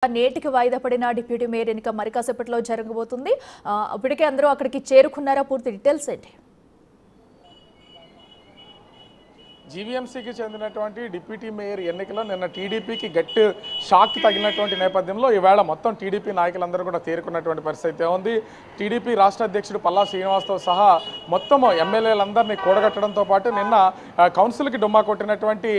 నేటికి వాయిదా పడిన డిప్యూటీ మేయర్ ఎన్నిక మరి కాసేపట్లో జరగబోతుంది. ఇప్పటికే అందరూ అక్కడికి చేరుకున్నారా? పూర్తి డీటెయిల్స్ ఏంటి? జీవీఎంసీకి చెందినటువంటి డిప్యూటీ మేయర్ ఎన్నికలో నిన్న టీడీపీకి గట్టి షాక్ తగిలినటువంటి నేపథ్యంలో ఈవేళ మొత్తం టీడీపీ నాయకులందరూ కూడా తేరుకున్నటువంటి పరిస్థితి ఉంది. టీడీపీ రాష్ట్ర అధ్యక్షుడు పల్లా శ్రీనివాస్తో సహా మొత్తం ఎమ్మెల్యేలందరినీ కూడగట్టడంతో పాటు నిన్న కౌన్సిల్కి డుమ్మా కొట్టినటువంటి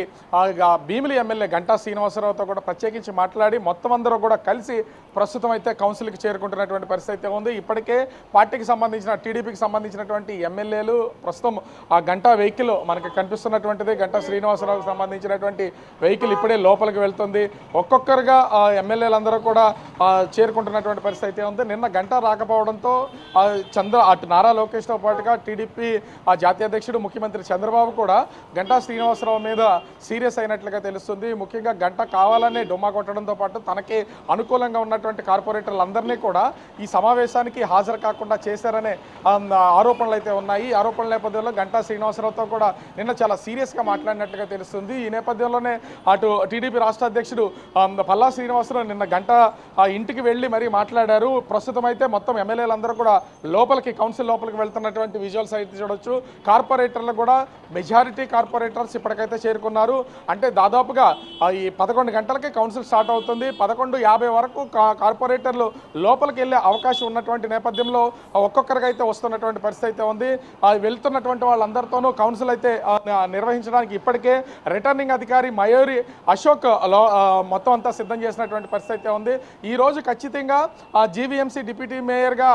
భీమిలి ఎమ్మెల్యే గంటా శ్రీనివాసరావుతో కూడా ప్రత్యేకించి మాట్లాడి మొత్తం అందరూ కూడా కలిసి ప్రస్తుతం అయితే కౌన్సిల్కి చేరుకుంటున్నటువంటి పరిస్థితి ఉంది. ఇప్పటికే పార్టీకి సంబంధించిన టీడీపీకి సంబంధించినటువంటి ఎమ్మెల్యేలు ప్రస్తుతం ఆ గంటా వెహికల్ మనకి కనిపిస్తున్నటువంటి గంటా శ్రీనివాసరావుకి సంబంధించినటువంటి వెహికల్ ఇప్పుడే లోపలికి వెళ్తుంది. ఒక్కొక్కరుగా ఎమ్మెల్యేలందరూ కూడా చేరుకుంటున్నటువంటి పరిస్థితి ఉంది. నిన్న గంటా రాకపోవడంతో అటు నారా లోకేష్తో పాటుగా టీడీపీ జాతీయ అధ్యక్షుడు ముఖ్యమంత్రి చంద్రబాబు కూడా గంటా శ్రీనివాసరావు మీద సీరియస్ అయినట్లుగా తెలుస్తుంది. ముఖ్యంగా గంటా కావాలనే డుమ్మా కొట్టడంతో పాటు తనకి అనుకూలంగా ఉన్నటువంటి కార్పొరేటర్లందరినీ కూడా ఈ సమావేశానికి హాజరు కాకుండా చేశారనే ఆరోపణలు అయితే ఉన్నాయి. ఈ ఆరోపణల నేపథ్యంలో గంటా శ్రీనివాసరావుతో కూడా నిన్న చాలా సీరియస్గా మాట్లాడినట్లుగా తెలుస్తుంది. ఈ నేపథ్యంలోనే అటు టీడీపీ రాష్ట్ర అధ్యక్షుడు పల్లా శ్రీనివాసరావు నిన్న గంట ఇంటికి వెళ్ళి మరీ మాట్లాడారు. ప్రస్తుతం అయితే మొత్తం ఎమ్మెల్యేలందరూ కూడా కౌన్సిల్ లోపలికి వెళ్తున్నటువంటి విజువల్స్ అయితే చూడొచ్చు. కార్పొరేటర్లు కూడా మెజారిటీ కార్పొరేటర్స్ ఇప్పటికైతే చేరుకున్నారు. అంటే దాదాపుగా ఈ 11 గంటలకి కౌన్సిల్ స్టార్ట్ అవుతుంది. 11:50 వరకు కార్పొరేటర్లు లోపలికి వెళ్ళే అవకాశం ఉన్నటువంటి నేపథ్యంలో ఒక్కొక్కరికి అయితే వస్తున్నటువంటి పరిస్థితి అయితే ఉంది. వెళ్తున్నటువంటి వాళ్ళందరితోనూ కౌన్సిల్ అయితే నిర్వహించడానికి ఇప్పటికే రిటర్నింగ్ అధికారి మయూరి అశోక్ మొత్తం అంతా సిద్ధం చేసినటువంటి పరిస్థితి ఉంది. ఈ రోజు ఖచ్చితంగా జీవీఎంసీ డిప్యూటీ మేయర్గా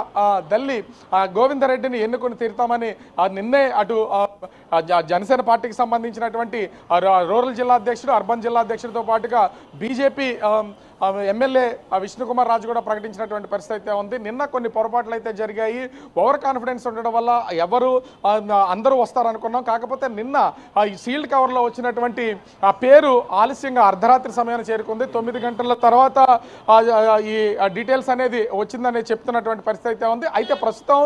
దల్లి గోవిందరెడ్డిని ఎన్నుకొని తీరుతామని నిన్నే అటు జనసేన పార్టీకి సంబంధించినటువంటి రూరల్ జిల్లా అధ్యక్షుడు, అర్బన్ జిల్లా అధ్యక్షుడితో పాటుగా బీజేపీ ఎమ్మెల్యే విష్ణుకుమార్ రాజు కూడా ప్రకటించినటువంటి పరిస్థితి అయితే ఉంది. నిన్న కొన్ని పొరపాట్లు అయితే జరిగాయి. ఓవర్ కాన్ఫిడెన్స్ ఉండడం వల్ల అందరూ వస్తారనుకున్నాం. కాకపోతే నిన్న ఈ సీల్డ్ కవర్లో వచ్చినటువంటి పేరు ఆలస్యంగా అర్ధరాత్రి సమయాన్ని చేరుకుంది. 9 గంటల తర్వాత ఈ డీటెయిల్స్ అనేది వచ్చిందని చెప్తున్నటువంటి పరిస్థితి అయితే ఉంది. అయితే ప్రస్తుతం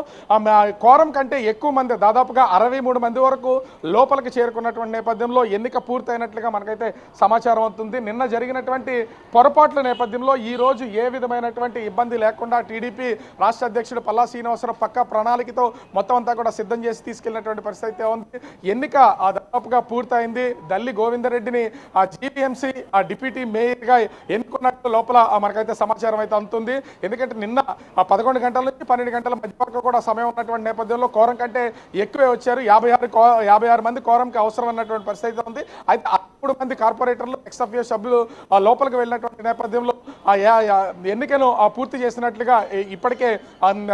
కోరం కంటే ఎక్కువ మంది, దాదాపుగా 63 మంది వరకు లోపలికి చేరుకున్నటువంటి నేపథ్యంలో ఎన్నిక పూర్తయినట్లుగా మనకైతే సమాచారం అవుతుంది. నిన్న జరిగినటువంటి పొరపాట్ల నేపథ్యంలో ఈ రోజు ఏ విధమైనటువంటి ఇబ్బంది లేకుండా టీడీపీ రాష్ట్ర అధ్యక్షుడు పల్లా శ్రీనివాసరావు పక్కా ప్రణాళికతో మొత్తం అంతా కూడా సిద్ధం చేసి తీసుకెళ్లినటువంటి పరిస్థితి ఉంది. ఎన్నిక దాదాపుగా పూర్తయింది. దల్లి గోవిందరెడ్డిని జీవీఎంసీ డిప్యూటీ మేయర్గా ఎన్నుకున్నట్టు లోపల మనకైతే సమాచారం అయితే అందుతుంది. ఎందుకంటే నిన్న 11 గంటల నుంచి 12 గంటల మధ్య వరకు కూడా సమయం ఉన్నటువంటి నేపథ్యంలో కోరం కంటే ఎక్కువే వచ్చారు. 56 మంది కోరంకి అవసరం అన్నటువంటి పరిస్థితి ఉంది. అయితే 3 మంది కార్పొరేటర్లు ఎక్స్ఎఫ్ఏ సభ్యులు లోపలికి వెళ్ళినటువంటి నేపథ్యంలో ఎన్నికను పూర్తి చేసినట్లుగా ఇప్పటికే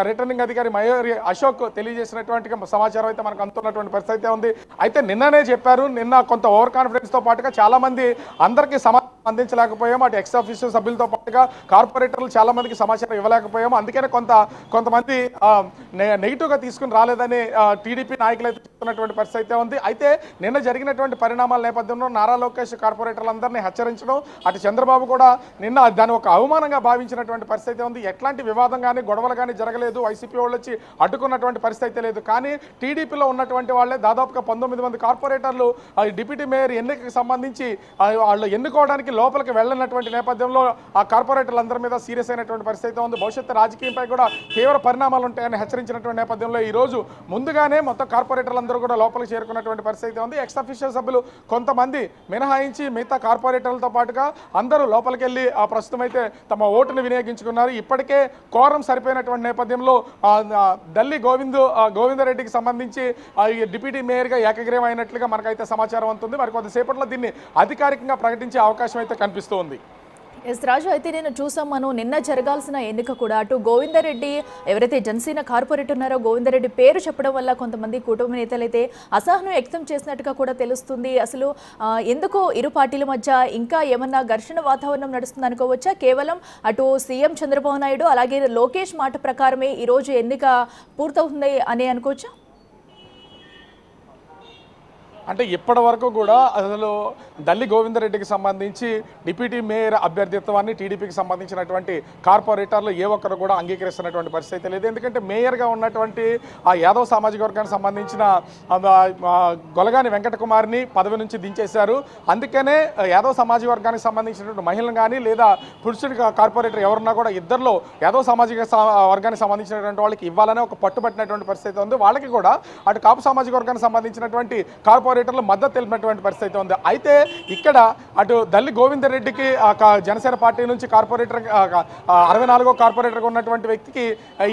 రిటర్నింగ్ అధికారి మయూరి అశోక్ తెలియజేసినటువంటి సమాచారం అయితే మనకు అందుతున్నటువంటి పరిస్థితి ఉంది. అయితే నిన్ననే చెప్పారు, నిన్న కొంత ఓవర్ కాన్ఫిడెన్స్ తో పాటుగా చాలా మంది అందరికీ సమాచారం అందించలేకపోయాము. అటు ఎక్స్ ఆఫీసర్ సభ్యులతో పాటుగా కార్పొరేటర్లు చాలా మందికి సమాచారం ఇవ్వలేకపోయాము. అందుకనే కొంతమంది నెగిటివ్గా తీసుకుని రాలేదని టీడీపీ నాయకులు అయితే చెప్తున్నటువంటి పరిస్థితి ఉంది. అయితే నిన్న జరిగినటువంటి పరిణామాల నేపథ్యంలో నారా లోకేష్ కార్పొరేటర్లందరినీ హెచ్చరించడం, అటు చంద్రబాబు కూడా నిన్న దాని ఒక అవమానంగా భావించినటువంటి పరిస్థితి ఉంది. ఎట్లాంటి వివాదం కానీ గొడవలు కానీ జరగలేదు. వైసీపీ వాళ్ళు వచ్చి అడ్డుకున్నటువంటి పరిస్థితి లేదు. కానీ టీడీపీలో ఉన్నటువంటి వాళ్ళే దాదాపుగా 19 మంది కార్పొరేటర్లు డిప్యూటీ మేయర్ ఎన్నికకి సంబంధించి వాళ్ళు ఎన్నుకోవడానికి లోపలికి వెళ్ళినటువంటి నేపథ్యంలో ఆ కార్పొరేటర్లందరి మీద సీరియస్ అయినటువంటి పరిస్థితి ఉంది. భవిష్యత్తు రాజకీయంపై కూడా తీవ్ర పరిణామాలు ఉంటాయని హెచ్చరించినటువంటి నేపథ్యంలో ఈ రోజు ముందుగానే మొత్తం కార్పొరేటర్లందరూ కూడా లోపలికి చేరుకున్నటువంటి పరిస్థితి ఉంది. ఎక్స్ అఫీషియల్ సభ్యులు కొంతమంది మినహాయించి మిగతా కార్పొరేటర్లతో పాటుగా అందరూ లోపలికి వెళ్ళి ప్రస్తుతం అయితే తమ ఓటును వినియోగించుకున్నారు. ఇప్పటికే కోరం సరిపోయినటువంటి నేపథ్యంలో దల్లి గోవిందరెడ్డికి సంబంధించి డిప్యూటీ మేయర్గా ఏకగ్రీవం అయినట్లుగా మనకైతే సమాచారం అందుతుంది. మరి కొద్దిసేపట్లో దీన్ని అధికారికంగా ప్రకటించే అవకాశం అయితే కనిపిస్తోంది. ఎస్ రాజు, అయితే నేను చూసాం, మనం నిన్న జరగాల్సిన ఎన్నిక కూడా అటు గోవిందరెడ్డి ఎవరైతే జనసేన కార్పొరేటర్ ఉన్నారో గోవిందరెడ్డి పేరు చెప్పడం వల్ల కొంతమంది కుటుంబ నేతలైతే అసహనం వ్యక్తం చేసినట్టుగా కూడా తెలుస్తుంది. అసలు ఎందుకు ఇరు పార్టీల మధ్య ఇంకా ఏమన్నా ఘర్షణ వాతావరణం నడుస్తుంది అనుకోవచ్చా? కేవలం అటు సీఎం చంద్రబాబు నాయుడు అలాగే లోకేష్ మాట ప్రకారమే ఈరోజు ఎన్నిక పూర్తవుతుంది అని అనుకోవచ్చా? అంటే ఇప్పటి వరకు కూడా అసలు దల్లి గోవిందరెడ్డికి సంబంధించి డిప్యూటీ మేయర్ అభ్యర్థిత్వాన్ని టీడీపీకి సంబంధించినటువంటి కార్పొరేటర్లు ఏ ఒక్కరు కూడా అంగీకరిస్తున్నటువంటి పరిస్థితి లేదు. ఎందుకంటే మేయర్గా ఉన్నటువంటి ఆ యాదవ్ సామాజిక వర్గానికి సంబంధించిన గొలగాని వెంకటకుమార్ని పదవి నుంచి దించేశారు. అందుకనే యాదవ్ సామాజిక వర్గానికి సంబంధించినటువంటి మహిళలు కానీ లేదా పురుషుడి కార్పొరేటర్ ఎవరున్నా కూడా ఇద్దరిలో యాదవ్ సామాజిక వర్గానికి సంబంధించినటువంటి వాళ్ళకి ఇవ్వాలనే ఒక పట్టుబట్టినటువంటి పరిస్థితి ఉంది. వాళ్ళకి కూడా అటు కాపు సామాజిక వర్గానికి సంబంధించినటువంటి కార్పొరేటర్లు మద్దతు తెలిపినటువంటి పరిస్థితి ఉంది. అయితే ఇక్కడ అటు దల్లి గోవిందరెడ్డికి జనసేన పార్టీ నుంచి కార్పొరేటర్ 64వ కార్పొరేటర్గా ఉన్నటువంటి వ్యక్తికి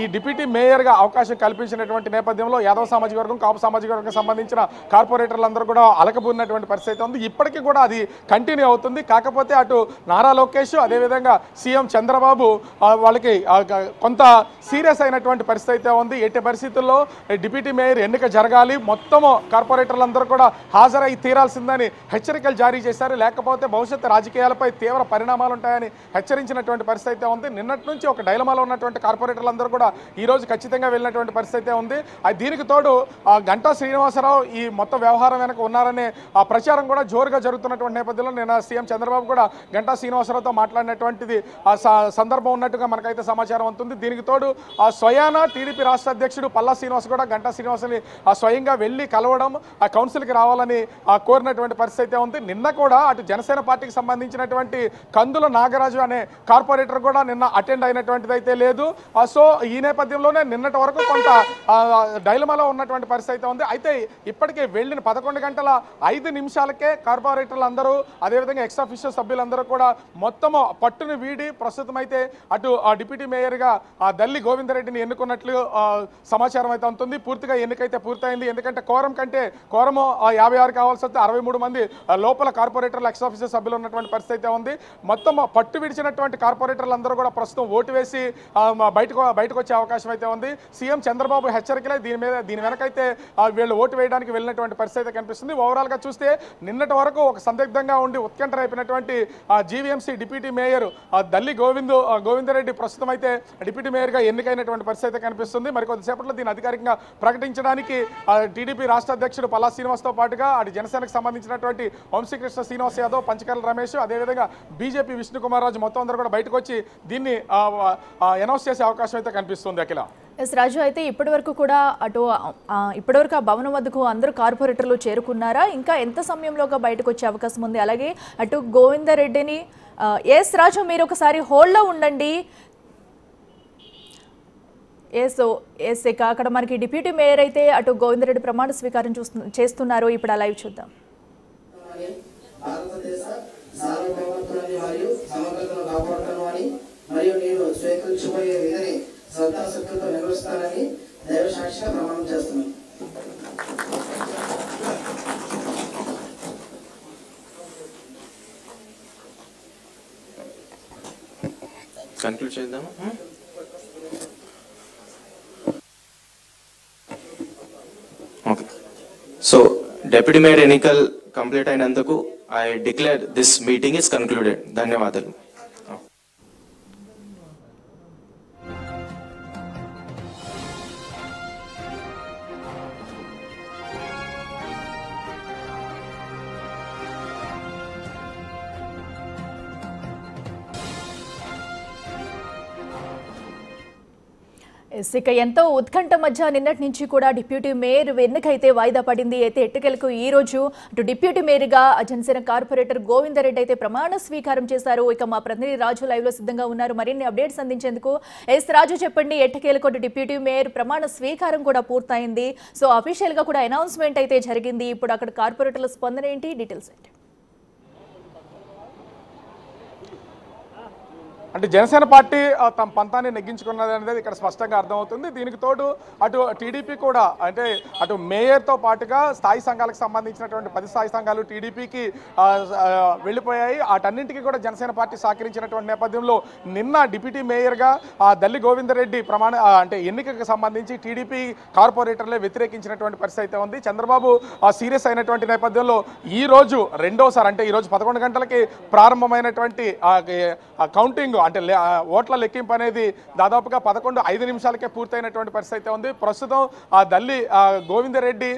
ఈ డిప్యూటీ మేయర్గా అవకాశం కల్పించినటువంటి నేపథ్యంలో యాదవ్ సామాజిక వర్గం కాపు సామాజిక వర్గం సంబంధించిన కార్పొరేటర్లందరూ కూడా అలకబూరినటువంటి పరిస్థితి ఉంది. ఇప్పటికీ కూడా అది కంటిన్యూ అవుతుంది. కాకపోతే అటు నారా లోకేష్ అదేవిధంగా సీఎం చంద్రబాబు వాళ్ళకి కొంత సీరియస్ అయినటువంటి పరిస్థితి ఉంది. ఎట్టి పరిస్థితుల్లో డిప్యూటీ మేయర్ ఎన్నిక జరగాలి, మొత్తము కార్పొరేటర్లందరూ కూడా హాజరై తీరాల్సిందని హెచ్చరికలు జారీ చేశారు. లేకపోతే భవిష్యత్తు రాజకీయాలపై తీవ్ర పరిణామాలు ఉంటాయని హెచ్చరించినటువంటి పరిస్థితి ఉంది. నిన్నటి నుంచి ఒక డైలమాలో ఉన్నటువంటి కార్పొరేటర్లందరూ కూడా ఈ రోజు ఖచ్చితంగా వెళ్ళినటువంటి పరిస్థితి ఉంది. దీనికి తోడు గంటా శ్రీనివాసరావు ఈ మొత్తం వ్యవహారం వెనక ఉన్నారనే ప్రచారం కూడా జోరుగా జరుగుతున్నటువంటి నేపథ్యంలో నిన్న సీఎం చంద్రబాబు కూడా గంటా శ్రీనివాసరావుతో మాట్లాడినటువంటిది సందర్భం ఉన్నట్టుగా మనకైతే సమాచారం అవుతుంది. దీనికి తోడు స్వయాన టీడీపీ రాష్ట్ర అధ్యక్షుడు పల్లా శ్రీనివాస్ కూడా గంటా శ్రీనివాసుని స్వయంగా వెళ్ళి కలవడం, ఆ కౌన్సిల్కి రావాలని కోరినటువంటి పరిస్థితి ఉంది. నిన్న కూడా అటు జనసేన పార్టీకి సంబంధించినటువంటి కందుల నాగరాజు అనే కార్పొరేటర్ కూడా నిన్న అటెండ్ అయినటువంటిది అయితే లేదు. సో ఈ నేపథ్యంలోనే నిన్నటి వరకు కొంత డైలమాలో ఉన్నటువంటి పరిస్థితి ఉంది. అయితే ఇప్పటికే వెళ్ళిన 11 గంటల 5 నిమిషాలకే కార్పొరేటర్లు అందరూ అదేవిధంగా ఎక్స్ అఫీషియల్ సభ్యులందరూ కూడా మొత్తము పట్టును వీడి ప్రస్తుతం అయితే అటు డిప్యూటీ మేయర్గా దల్లి గోవిందరెడ్డిని ఎన్నుకున్నట్లు సమాచారం అయితే ఉంటుంది. పూర్తిగా ఎన్నికైతే పూర్తయింది. ఎందుకంటే కోరం కంటే కోరము 56 కావాల్సి వస్తే 63 మంది లోపల కార్పొరేటర్లు ఎక్స్ ఆఫీసర్ సభ్యులు ఉన్నటువంటి పరిస్థితి ఉంది. మొత్తం పట్టు విడిచినటువంటి కార్పొరేటర్లు అందరూ కూడా ప్రస్తుతం ఓటు వేసి బయటకు వచ్చే అవకాశం అయితే ఉంది. సీఎం చంద్రబాబు హెచ్చరికలే దీని వెనకైతే వీళ్ళు ఓటు వేయడానికి వెళ్ళినటువంటి పరిస్థితి కనిపిస్తుంది. ఓవరాల్గా చూస్తే నిన్నటి వరకు ఒక సందిగ్ధంగా ఉండి ఉత్కంఠ రేపినటువంటి GVMC deputy mayor Dalli Govinda Reddy ప్రస్తుతం అయితే డిప్యూటీ మేయర్గా ఎన్నికైనటువంటి పరిస్థితి కనిపిస్తుంది. మరికొద్దిసేపట్లో దీన్ని అధికారికంగా ప్రకటించడానికి టీడీపీ రాష్ట్ర అధ్యక్షుడు పల్లా శ్రీనివాస్తో పాటుగా అటు జనసేనకు సంబంధించినటువంటి వంశీకృష్ణ శ్రీనివాస్ యాదవ్, పంచకర్ల రమేష్, అదేవిధంగా బీజేపీ విష్ణుకుమార్ రాజు మొత్తం అందరూ కూడా బయటకు వచ్చి దీన్ని అనౌన్స్ చేసే అవకాశం అయితే కనిపిస్తుంది. అఖిల ఎస్ రాజు, అయితే ఇప్పటివరకు కూడా ఇప్పటివరకు ఆ భవనం వద్దకు అందరూ కార్పొరేటర్లు చేరుకున్నారా? ఇంకా ఎంత సమయంలోగా బయటకు వచ్చే అవకాశం ఉంది? అలాగే అటు గోవిందరెడ్డిని ఎస్ రాజు మీరు ఒకసారి హోల్డ్లో ఉండండి. ఇక అక్కడ మనకి డిప్యూటీ మేయర్ అయితే అటు గోవిందరెడ్డి ప్రమాణ స్వీకారం చేస్తున్నారు. ఇప్పుడు ఆ లైవ్ చూద్దాం. కన్క్లూడ్ చేద్దాం. ఓకే, సో డెప్యూటీ మేయర్ ఎన్నికలు కంప్లీట్ అయినందుకు I declare this meeting is concluded. ధన్యవాదాలు. ఇక ఎంతో ఉత్కంఠ మధ్య నిన్నటి నుంచి కూడా డిప్యూటీ మేయర్ ఎన్నికైతే వాయిదా పడింది. అయితే ఎట్టకేలకు ఈ రోజు అటు డిప్యూటీ మేయర్గా జనసేన కార్పొరేటర్ గోవిందరెడ్డి అయితే ప్రమాణ స్వీకారం చేశారు. ఇక మా ప్రతినిధి రాజు లైవ్ లో సిద్ధంగా ఉన్నారు మరిన్ని అప్డేట్స్ అందించేందుకు. ఎస్ రాజు, చెప్పండి, ఎట్టకేలకు డిప్యూటీ మేయర్ ప్రమాణ స్వీకారం కూడా పూర్తయింది. సో అఫీషియల్ గా కూడా అనౌన్స్మెంట్ అయితే జరిగింది. ఇప్పుడు అక్కడ కార్పొరేటర్ల స్పందన ఏంటి, డీటెయిల్స్ ఏంటి? అంటే జనసేన పార్టీ తమ పంతాన్ని నెగ్గించుకున్నది అనేది ఇక్కడ స్పష్టంగా అర్థమవుతుంది. దీనికి తోడు అటు టీడీపీ కూడా అంటే అటు మేయర్తో పాటుగా స్థాయి సంఘాలకు సంబంధించినటువంటి 10 స్థాయి సంఘాలు టీడీపీకి వెళ్ళిపోయాయి. వాటన్నింటికీ కూడా జనసేన పార్టీ సహకరించినటువంటి నేపథ్యంలో నిన్న డిప్యూటీ మేయర్గా దల్లి గోవిందరెడ్డి అంటే ఎన్నికకు సంబంధించి టీడీపీ కార్పొరేటర్లే వ్యతిరేకించినటువంటి పరిస్థితి ఉంది. చంద్రబాబు సీరియస్ అయినటువంటి నేపథ్యంలో ఈ రోజు రెండోసారి అంటే ఈరోజు 11 గంటలకి ప్రారంభమైనటువంటి కౌంటింగ్ అంటే ఓట్ల లెక్కింపు అనేది దాదాపుగా 11:05 నిమిషాలకే పూర్తయినటువంటి పరిస్థితి అయితే ఉంది. ప్రస్తుతం దల్లి గోవిందరెడ్డి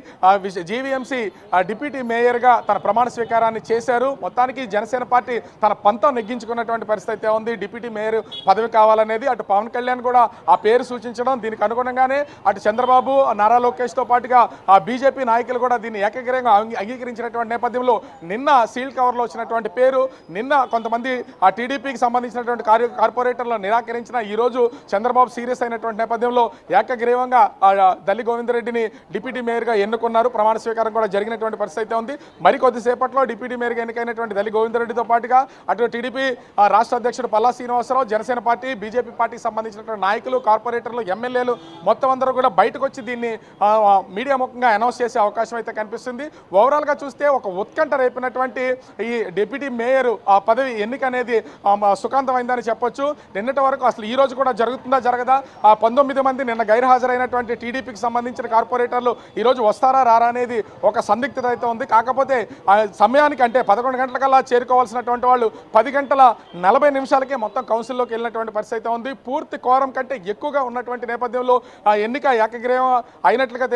జీవీఎంసీ డిప్యూటీ మేయర్గా తన ప్రమాణ స్వీకారాన్ని చేశారు. మొత్తానికి జనసేన పార్టీ తన పంతం నెగ్గించుకున్నటువంటి పరిస్థితి అయితే ఉంది. డిప్యూటీ మేయర్ పదవి కావాలనేది అటు పవన్ కళ్యాణ్ కూడా ఆ పేరు సూచించడం, దీనికి అనుగుణంగానే అటు చంద్రబాబు, నారా లోకేష్తో పాటుగా బీజేపీ నాయకులు కూడా దీన్ని ఏకగ్రీవంగా అంగీకరించినటువంటి నేపథ్యంలో నిన్న సీల్ కవర్లో వచ్చినటువంటి పేరు, నిన్న కొంతమంది ఆ టీడీపీకి సంబంధించినటువంటి కార్పొరేటర్లు నిరాకరించిన ఈరోజు చంద్రబాబు సీరియస్ అయినటువంటి నేపథ్యంలో ఏకగ్రీవంగా దల్లి గోవిందరెడ్డిని డిప్యూటీ మేయర్గా ఎన్నుకున్నారు. ప్రమాణ స్వీకారం కూడా జరిగినటువంటి పరిస్థితి అయితే ఉంది. మరి కొద్దిసేపట్లో డిప్యూటీ మేయర్గా ఎన్నికైనటువంటి దల్లి గోవిందరెడ్డితో పాటుగా అటు టీడీపీ రాష్ట్ర అధ్యక్షుడు పల్లా శ్రీనివాసరావు, జనసేన పార్టీ, బీజేపీ పార్టీకి సంబంధించినటువంటి నాయకులు, కార్పొరేటర్లు, ఎమ్మెల్యేలు మొత్తం అందరూ కూడా బయటకు వచ్చి దీన్ని మీడియా ముఖంగా అనౌన్స్ చేసే అవకాశం అయితే కనిపిస్తుంది. ఓవరాల్గా చూస్తే ఒక ఉత్కంఠ రేపినటువంటి ఈ డిప్యూటీ మేయర్ పదవి ఎన్నిక అనేది సుఖాంతమైందని చెప్పొచ్చు. నిన్నటి వరకు అసలు ఈ రోజు కూడా జరుగుతుందా జరగదా, 19 మంది నిన్న గైర్హాజరైనటువంటి టీడీపీకి సంబంధించిన కార్పొరేటర్లు ఈరోజు వస్తారా రారా అనేది ఒక సందిగ్ధత అయితే ఉంది. కాకపోతే సమయానికి అంటే 11 గంటలకల్లా చేరుకోవాల్సినటువంటి వాళ్ళు 10:40 మొత్తం కౌన్సిల్లోకి వెళ్ళినటువంటి పరిస్థితి అయితే ఉంది. పూర్తి కోరం కంటే ఎక్కువగా ఉన్నటువంటి నేపథ్యంలో ఎన్నిక ఏకగ్రీవం అయినట్లుగా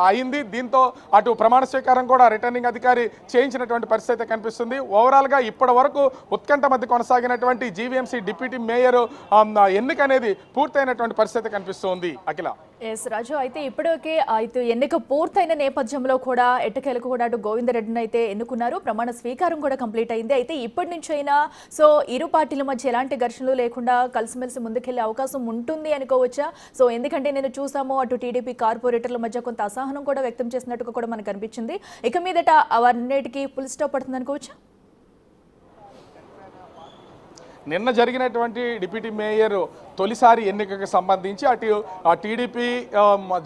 అయింది. దీంతో అటు ప్రమాణ స్వీకారం కూడా రిటర్నింగ్ అధికారి చేయించినటువంటి పరిస్థితి కనిపిస్తుంది. ఓవరాల్గా ఇప్పటి వరకు ఉత్కంఠ మధ్య కొనసాగినటువంటి జీవీఎంసీ డిప్యూటీ మేయర్ ఎన్నిక అనేది పూర్తయినటువంటి పరిస్థితి కనిపిస్తుంది. అఖిల. ఎస్ రాజు, అయితే ఇప్పటికే అయితే ఎన్నిక పూర్తయిన నేపథ్యంలో కూడా ఎట్టకేలకు కూడా అటు గోవిందరెడ్డిని అయితే ఎన్నుకున్నారు. ప్రమాణ స్వీకారం కూడా కంప్లీట్ అయింది. అయితే ఇప్పటి నుంచి అయినా సో ఇరు పార్టీల మధ్య ఎలాంటి ఘర్షణలు లేకుండా కలిసిమెలిసి ముందుకెళ్లే అవకాశం ఉంటుంది అనుకోవచ్చా? సో ఎందుకంటే నేను చూసాము అటు టీడీపీ కార్పొరేటర్ల మధ్య కొంత అసహనం కూడా వ్యక్తం చేసినట్టుగా కూడా మనకు అనిపించింది. ఇక మీదట అవన్నిటికీ ఫుల్ స్టాప్ పడుతుంది అనుకోవచ్చా? నిన్న జరిగినటువంటి డిప్యూటీ మేయర్ తొలిసారి ఎన్నికకు సంబంధించి అటు టీడీపీ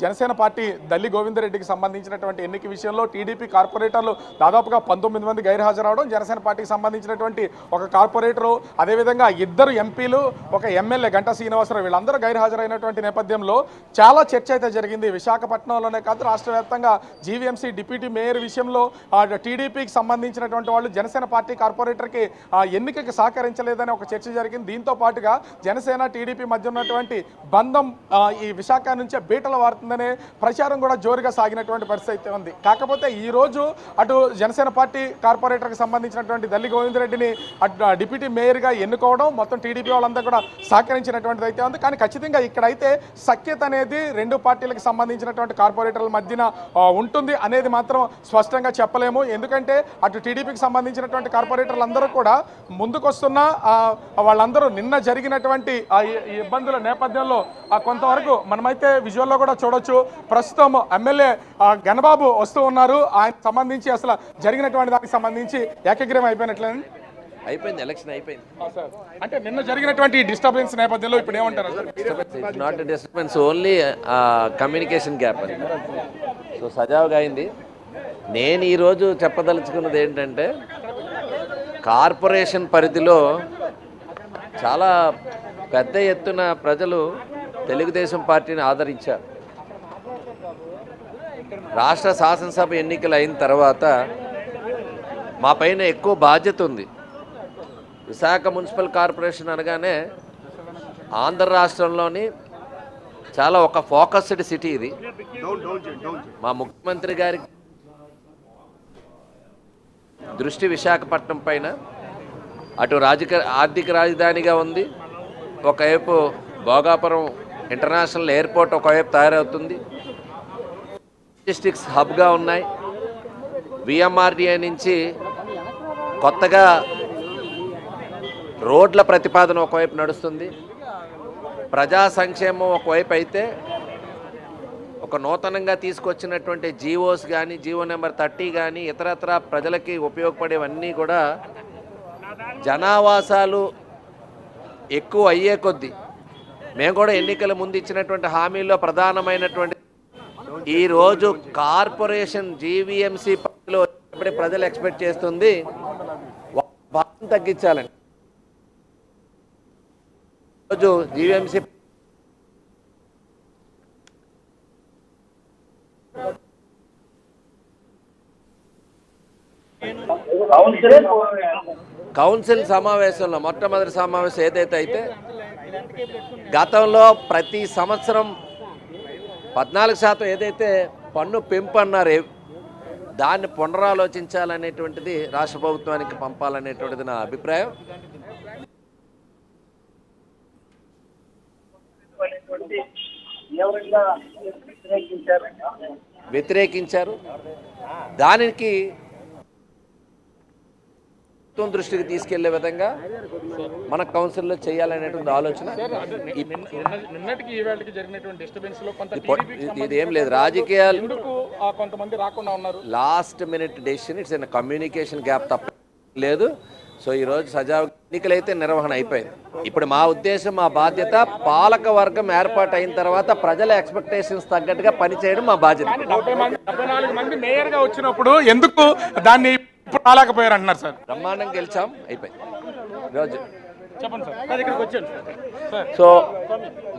జనసేన పార్టీ దల్లి గోవిందరెడ్డికి సంబంధించినటువంటి ఎన్నిక విషయంలో టీడీపీ కార్పొరేటర్లు దాదాపుగా 19 మంది గైర్హాజరవడం, జనసేన పార్టీకి సంబంధించినటువంటి ఒక కార్పొరేటరు, అదేవిధంగా 2 ఎంపీలు, ఒక ఎమ్మెల్యే గంటా శ్రీనివాసరావు వీళ్ళందరూ గైర్హాజరైనటువంటి నేపథ్యంలో చాలా చర్చ అయితే జరిగింది. విశాఖపట్నంలోనే కాదు రాష్ట్ర వ్యాప్తంగా జీవీఎంసీ డిప్యూటీ మేయర్ విషయంలో టీడీపీకి సంబంధించినటువంటి వాళ్ళు జనసేన పార్టీ కార్పొరేటర్కి ఎన్నికకి సహకరించలేదని ఒక చర్చ జరిగింది. దీంతో పాటుగా జనసేన టీడీపీ మధ్య ఉన్నటువంటి బంధం ఈ విశాఖ నుంచే బీటలు వారుతుందనే ప్రచారం కూడా జోరుగా సాగినటువంటి పరిస్థితి ఉంది. కాకపోతే ఈ రోజు అటు జనసేన పార్టీ కార్పొరేటర్కి సంబంధించినటువంటి దల్లి గోవిందరెడ్డిని డిప్యూటీ మేయర్గా ఎన్నుకోవడం మొత్తం టీడీపీ వాళ్ళంతా కూడా సహకరించినటువంటిది అయితే ఉంది. కానీ ఖచ్చితంగా ఇక్కడైతే సఖ్యత అనేది రెండు పార్టీలకు సంబంధించినటువంటి కార్పొరేటర్ల మధ్యన ఉంటుంది అనేది మాత్రం స్పష్టంగా చెప్పలేము. ఎందుకంటే అటు టీడీపీకి సంబంధించినటువంటి కార్పొరేటర్లు అందరూ కూడా ముందుకొస్తున్న వాళ్ళందరూ నిన్న జరిగినటువంటి ఈ ఇబ్బందుల నేపథ్యంలో కొంతవరకు మనమైతే విజువల్లో కూడా చూడొచ్చు. ప్రస్తుతం ఎమ్మెల్యే గణబాబు వస్తూ ఉన్నారు. ఆయన సంబంధించి అసలు జరిగినటువంటి దానికి సంబంధించి ఏకగ్రీవం అయిపోయినట్లేదండి. అయిపోయింది, ఎలక్షన్ అయిపోయింది. అంటే నిన్న జరిగినటువంటి డిస్టర్బెన్స్ నేపథ్యంలో ఇప్పుడు ఏమంటారు? Not disturbance, only communication gap అని. సో సజావుగా అయింది. నేను ఈరోజు చెప్పదలుచుకున్నది ఏంటంటే కార్పొరేషన్ పరిధిలో చాలా పెద్ద ఎత్తున ప్రజలు తెలుగుదేశం పార్టీని ఆదరించారు. రాష్ట్ర శాసనసభ ఎన్నికలు అయిన తర్వాత మా పైన ఎక్కువ బాధ్యత ఉంది. విశాఖ మున్సిపల్ కార్పొరేషన్ అనగానే ఆంధ్ర రాష్ట్రంలోని చాలా ఒక ఫోకస్డ్ సిటీ ఇది. మా ముఖ్యమంత్రి గారి దృష్టి విశాఖపట్నం పైన, అటు ఆర్థిక రాజధానిగా ఉంది, ఒకవైపు భోగాపురం ఇంటర్నేషనల్ ఎయిర్పోర్ట్ ఒకవైపు తయారవుతుంది, లాజిస్టిక్స్ హబ్గా ఉన్నాయి, విఎంఆర్డిఏ నుంచి కొత్తగా రోడ్ల ప్రతిపాదన ఒకవైపు నడుస్తుంది, ప్రజా సంక్షేమం ఒకవైపు అయితే ఒక నూతనంగా తీసుకొచ్చినటువంటి జీవోస్ కానీ జీవో నెంబర్ 30 కానీ ఇతరత్ర ప్రజలకి ఉపయోగపడేవన్నీ కూడా జనావాసాలు ఎక్కువ అయ్యే కొద్దీ మేము కూడా ఎన్నికల ముందు ఇచ్చినటువంటి హామీల్లో ప్రధానమైనటువంటి ఈరోజు కార్పొరేషన్ జీవీఎంసీ పరిధిలో ఇప్పుడే ప్రజలు ఎక్స్పెక్ట్ చేస్తుంది భారం తగ్గించాలని. ఈరోజు జీవీఎంసీ కౌన్సిల్ సమావేశంలో మొట్టమొదటి సమావేశం ఏదైతే అయితే గతంలో ప్రతి సంవత్సరం 14% ఏదైతే పన్ను పెంపు అన్నారే దాన్ని పునరాలోచించాలనేటువంటిది రాష్ట్ర ప్రభుత్వానికి పంపాలనేటువంటిది నా అభిప్రాయం. వ్యతిరేకించారు. దానికి దృష్టికి తీసుకెళ్లే విధంగా మన కౌన్సిల్లో చేయాలనేటువంటి ఆలోచన. నిన్నటికి ఈ వేళకి జరిగినటువంటి డిస్టర్బెన్స్ లో కొంత ఇదేం లేదు, రాజకీయాలు కొంతమంది రాకుండా ఉన్నారు. Last minute decision, it's communication gap తప్ప లేదు. సో ఈరోజు సజావు ఎన్నికలైతే నిర్వహణ అయిపోయింది. ఇప్పుడు మా ఉద్దేశం, మా బాధ్యత పాలక వర్గం ఏర్పాటు అయిన తర్వాత ప్రజల ఎక్స్పెక్టేషన్స్ తగ్గట్టుగా పనిచేయడం మా బాధ్యత. 74 మంది మేయర్ గా వచ్చినప్పుడు ఎందుకు దాన్ని రాలేకపోయారు అంటున్నారు సార్? బ్రహ్మాండంగా గెలిచాం, అయిపోయింది ఈరోజు. చెప్పండి సార్. ఇక్కడికి వచ్చాను సార్. సో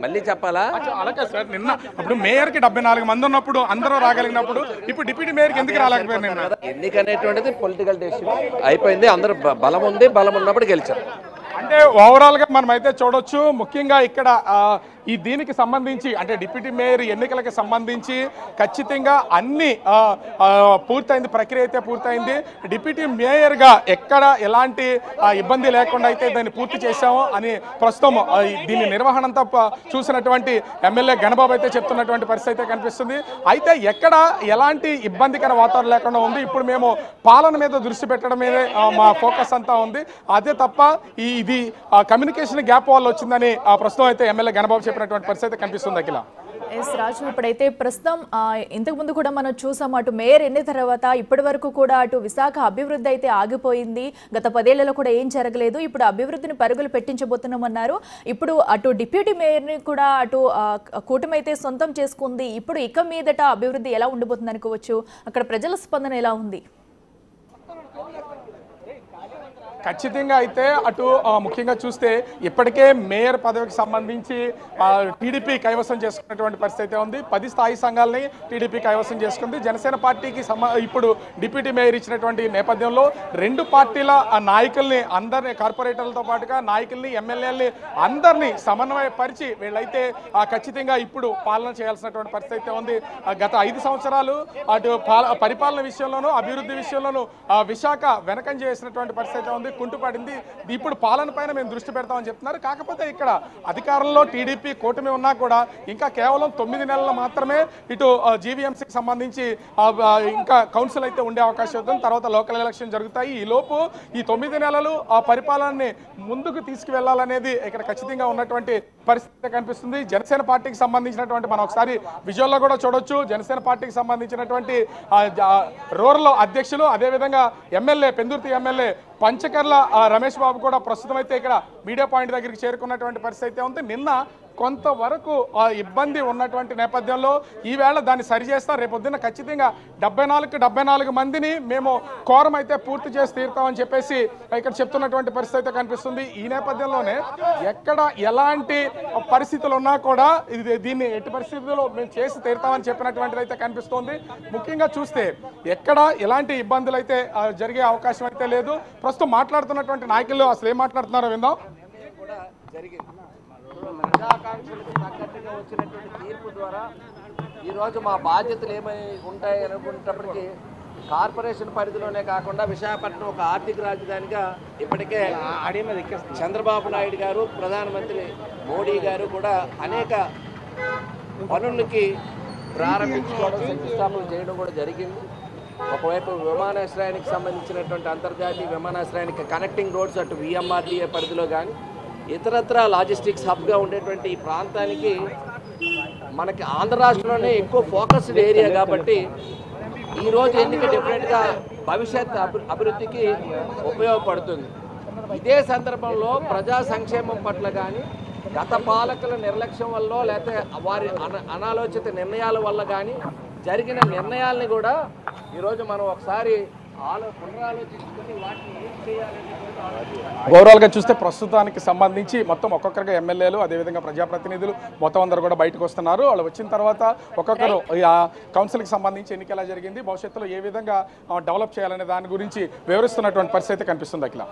మళ్ళీ చెప్పాలా? అలాగే సార్, నిన్న అప్పుడు మేయర్కి 74 మంది ఉన్నప్పుడు అందరూ రాగలిగినప్పుడు ఇప్పుడు డిప్యూటీ మేయర్కి ఎందుకు రాలేకపోయారు? నిన్న ఎన్నికనేటువంటిది పొలిటికల్ డెసిషన్ అయిపోయింది. అందరూ బలం ఉంది, బలం ఉన్నప్పుడు గెలిచాం. అంటే ఓవరాల్గా మనం అయితే చూడొచ్చు. ముఖ్యంగా ఇక్కడ ఈ దీనికి సంబంధించి అంటే డిప్యూటీ మేయర్ ఎన్నికలకు సంబంధించి ఖచ్చితంగా అన్ని పూర్తయింది, ప్రక్రియ అయితే పూర్తయింది. డిప్యూటీ మేయర్గా ఎక్కడ ఎలాంటి ఇబ్బంది లేకుండా అయితే దాన్ని పూర్తి చేశామో అని ప్రస్తుతం దీని నిర్వహణ అంతా చూసినటువంటి ఎమ్మెల్యే గణబాబు అయితే చెప్తున్నటువంటి పరిస్థితి అయితే కనిపిస్తుంది. అయితే ఎక్కడ ఎలాంటి ఇబ్బందికర వాతావరణం లేకుండా ఉంది. ఇప్పుడు మేము పాలన మీద దృష్టి పెట్టడం మీదే మా ఫోకస్ అంతా ఉంది. అదే తప్ప ఇది కమ్యూనికేషన్ గ్యాప్ వల్ల వచ్చిందని ప్రస్తుతం అయితే ఎమ్మెల్యే గణబాబు చెప్పినటువంటి పరిస్థితి కనిపిస్తుంది. అఖిల, ఎస్ రాజు, ఇప్పుడైతే ప్రస్తుతం ఇంతకుముందు కూడా మనం చూసాం, అటు మేయర్ ఎన్ని తర్వాత ఇప్పటి వరకు కూడా అటు విశాఖ అభివృద్ధి అయితే ఆగిపోయింది. గత 10 ఏళ్లలో కూడా ఏం జరగలేదు. ఇప్పుడు అభివృద్ధిని పరుగులు పెట్టించబోతున్నామన్నారు. ఇప్పుడు అటు డిప్యూటీ మేయర్ని కూడా అటు కూటమి అయితే సొంతం చేసుకుంది. ఇప్పుడు ఇక మీదట అభివృద్ధి ఎలా ఉండబోతుంది అనుకోవచ్చు? అక్కడ ప్రజల స్పందన ఎలా ఉంది? ఖచ్చితంగా అయితే అటు ముఖ్యంగా చూస్తే ఇప్పటికే మేయర్ పదవికి సంబంధించి టీడీపీ కైవసం చేసుకున్నటువంటి పరిస్థితి ఉంది. 10 స్థాయి సంఘాలని టీడీపీ కైవసం చేసుకుంది. జనసేన పార్టీకి ఇప్పుడు డిప్యూటీ మేయర్ ఇచ్చినటువంటి నేపథ్యంలో 2 పార్టీల నాయకుల్ని అందరినీ, కార్పొరేటర్లతో పాటుగా నాయకుల్ని, ఎమ్మెల్యేలని అందరినీ సమన్వయపరిచి వీళ్ళైతే ఖచ్చితంగా ఇప్పుడు పాలన చేయాల్సినటువంటి పరిస్థితి ఉంది. గత 5 సంవత్సరాలు అటు పరిపాలన విషయంలోనూ అభివృద్ధి విషయంలోనూ విశాఖ వెనకంజ చేసినటువంటి పరిస్థితి ఉంది, కుంటుపడింది. ఇప్పుడు పాలన పైన మేము దృష్టి పెడతామని చెప్తున్నారు. కాకపోతే ఇక్కడ అధికారంలో టీడీపీ కూటమి ఉన్నా కూడా ఇంకా కేవలం 9 నెలలు మాత్రమే ఇటు జీవీఎంసీకి సంబంధించి ఇంకా కౌన్సిల్ అయితే ఉండే అవకాశం ఉంటుంది. తర్వాత లోకల్ ఎలక్షన్ జరుగుతాయి. ఈ లోపు ఈ 9 నెలలు ఆ పరిపాలనని ముందుకు తీసుకువెళ్లాలనేది ఇక్కడ ఖచ్చితంగా ఉన్నటువంటి పరిస్థితి కనిపిస్తుంది. జనసేన పార్టీకి సంబంధించినటువంటి మనం ఒకసారి విజువల్లో కూడా చూడొచ్చు. జనసేన పార్టీకి సంబంధించినటువంటి రూరల్ అధ్యక్షులు, అదేవిధంగా ఎమ్మెల్యే పెందుర్తి ఎమ్మెల్యే పంచకర్ల రమేష్ బాబు కూడా ప్రస్తుతం అయితే ఇక్కడ మీడియా పాయింట్ దగ్గరికి చేరుకున్నటువంటి పరిస్థితి ఉంది. నిన్న కొంతవరకు ఇబ్బంది ఉన్నటువంటి నేపథ్యంలో ఈవేళ దాన్ని సరిచేస్తాం. రేపొద్దున ఖచ్చితంగా 74 మందిని మేము కోరం అయితే పూర్తి చేసి తీరుతామని చెప్పేసి ఇక్కడ చెప్తున్నటువంటి పరిస్థితి కనిపిస్తుంది. ఈ నేపథ్యంలోనే ఎక్కడ ఎలాంటి పరిస్థితులు ఉన్నా కూడా దీన్ని ఎట్టి పరిస్థితుల్లో మేము చేసి తీరుతామని చెప్పినటువంటిది అయితే కనిపిస్తోంది. ముఖ్యంగా చూస్తే ఎక్కడ ఎలాంటి ఇబ్బందులు అయితే జరిగే అవకాశం అయితే లేదు. ప్రస్తుతం మాట్లాడుతున్నటువంటి నాయకులు అసలు ఏం మాట్లాడుతున్నారో విందాం. ప్రజాకాంక్షలకు తగ్గట్టుగా వచ్చినటువంటి తీర్పు ద్వారా ఈరోజు మా బాధ్యతలు ఏమై ఉంటాయి అనుకునేటప్పటికీ కార్పొరేషన్ పరిధిలోనే కాకుండా విశాఖపట్నం ఒక ఆర్థిక రాజధానిగా ఇప్పటికే చంద్రబాబు నాయుడు గారు, ప్రధానమంత్రి మోడీ గారు కూడా అనేక పనులకి ప్రారంభించుకోవడం, శంకుస్థాపన చేయడం కూడా జరిగింది. ఒకవైపు విమానాశ్రయానికి సంబంధించినటువంటి అంతర్జాతీయ విమానాశ్రయానికి కనెక్టింగ్ రోడ్స్ అటు విఎంఆర్డీఏ పరిధిలో కానీ ఇతరత్ర లాజిస్టిక్స్ హబ్గా ఉండేటువంటి ఈ ప్రాంతానికి మనకి ఆంధ్ర రాష్ట్రంలోనే ఎక్కువ ఫోకస్డ్ ఏరియా కాబట్టి ఈరోజు ఎన్నిక డెఫినెట్గా భవిష్యత్ అభివృద్ధికి ఉపయోగపడుతుంది. ఇదే సందర్భంలో ప్రజా సంక్షేమం పట్ల కానీ గత పాలకుల నిర్లక్ష్యం వల్ల లేకపోతే వారి అనాలోచిత నిర్ణయాల వల్ల కానీ జరిగిన నిర్ణయాల్ని కూడా ఈరోజు మనం ఒకసారి పునరాలోచించుకొని వాటిని ఏం చేయాలని ఓవరాల్గా చూస్తే ప్రస్తుతానికి సంబంధించి మొత్తం ఒక్కొక్కరిగా ఎమ్మెల్యేలు, అదేవిధంగా ప్రజాప్రతినిధులు మొత్తం అందరూ కూడా బయటకు వస్తున్నారు. వాళ్ళు వచ్చిన తర్వాత ఒక్కొక్కరు కౌన్సిల్కి సంబంధించి ఎన్నిక ఎలా జరిగింది, భవిష్యత్తులో ఏ విధంగా డెవలప్ చేయాలనే దాని గురించి వివరిస్తున్నటువంటి పరిస్థితి కనిపిస్తుంది. అఖిల.